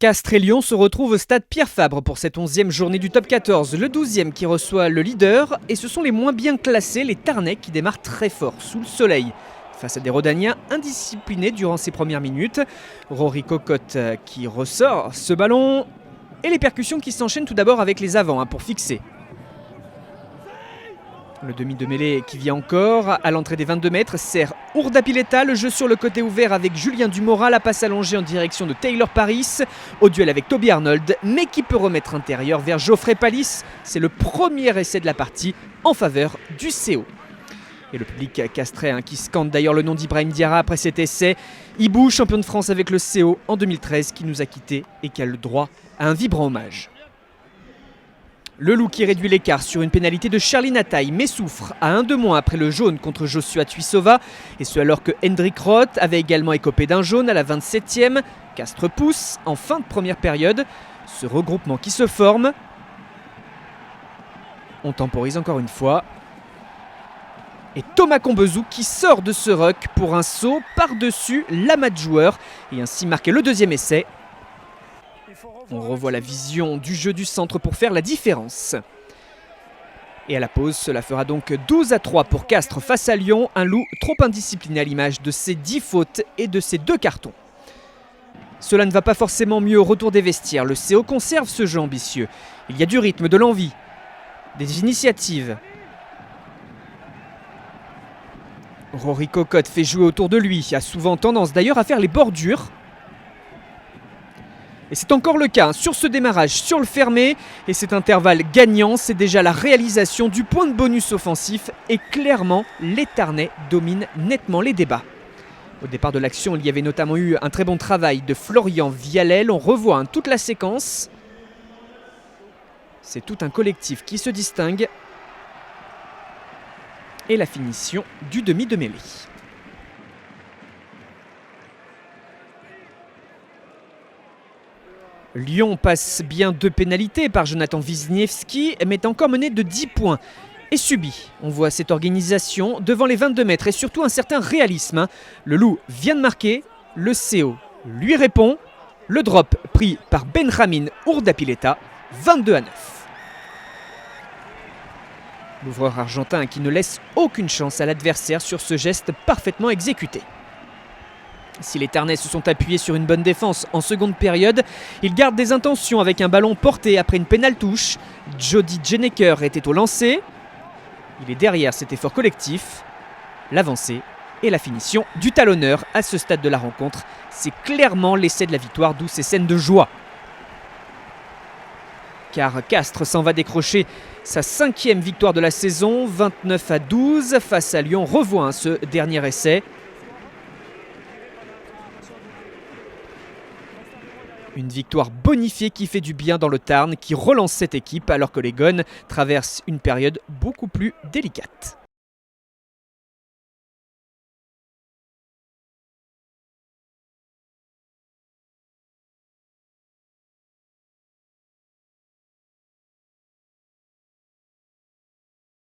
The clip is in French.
Castres et Lyon se retrouvent au stade Pierre-Fabre pour cette 11e journée du top 14. Le 12e qui reçoit le leader et ce sont les moins bien classés, les Tarnais, qui démarrent très fort sous le soleil. Face à des Rhodaniens indisciplinés durant ces premières minutes. Rory Cocotte qui ressort ce ballon et les percussions qui s'enchaînent tout d'abord avec les avants pour fixer. Le demi de mêlée qui vient encore à l'entrée des 22 mètres sert Urdapilleta, le jeu sur le côté ouvert avec Julien Dumora, la passe allongée en direction de Taylor Paris, au duel avec Toby Arnold, mais qui peut remettre intérieur vers Geoffrey Palis. C'est le premier essai de la partie en faveur du CO. Et le public castrais qui scande d'ailleurs le nom d'Ibrahim Diarra après cet essai. Ibou, champion de France avec le CO en 2013, qui nous a quittés et qui a le droit à un vibrant hommage. Le Loup qui réduit l'écart sur une pénalité de Charlie Nataille, mais souffre à 1 de moins après le jaune contre Joshua Tuisova. Et ce alors que Hendrik Roth avait également écopé d'un jaune à la 27e. Castres pousse en fin de première période. Ce regroupement qui se forme. On temporise encore une fois. Et Thomas Combezou qui sort de ce ruck pour un saut par-dessus l'amas de joueurs. Et ainsi marquer le deuxième essai. On revoit la vision du jeu du centre pour faire la différence. Et à la pause, cela fera donc 12-3 pour Castres face à Lyon. Un Loup trop indiscipliné à l'image de ses 10 fautes et de ses 2 cartons. Cela ne va pas forcément mieux au retour des vestiaires. Le CO conserve ce jeu ambitieux. Il y a du rythme, de l'envie, des initiatives. Rory Cocotte fait jouer autour de lui. Il a souvent tendance d'ailleurs à faire les bordures. Et c'est encore le cas sur ce démarrage, sur le fermé. Et cet intervalle gagnant, c'est déjà la réalisation du point de bonus offensif. Et clairement, les Tarnais dominent nettement les débats. Au départ de l'action, il y avait notamment eu un très bon travail de Florian Vialel. On revoit toute la séquence. C'est tout un collectif qui se distingue. Et la finition du demi de mêlée. Lyon passe bien 2 pénalités par Jonathan Wisniewski, mais est encore mené de 10 points et subit. On voit cette organisation devant les 22 mètres et surtout un certain réalisme. Le Loup vient de marquer, le CO lui répond. Le drop pris par Benjamin Urdapilleta, 22-9. L'ouvreur argentin qui ne laisse aucune chance à l'adversaire sur ce geste parfaitement exécuté. Si les Tarnais se sont appuyés sur une bonne défense en seconde période, ils gardent des intentions avec un ballon porté après une pénale touche. Jody Jeneker était au lancer. Il est derrière cet effort collectif. L'avancée et la finition du talonneur à ce stade de la rencontre. C'est clairement l'essai de la victoire, d'où ces scènes de joie. Car Castres s'en va décrocher sa 5e victoire de la saison, 29-12 face à Lyon. Revoit ce dernier essai. Une victoire bonifiée qui fait du bien dans le Tarn, qui relance cette équipe alors que les Gones traversent une période beaucoup plus délicate.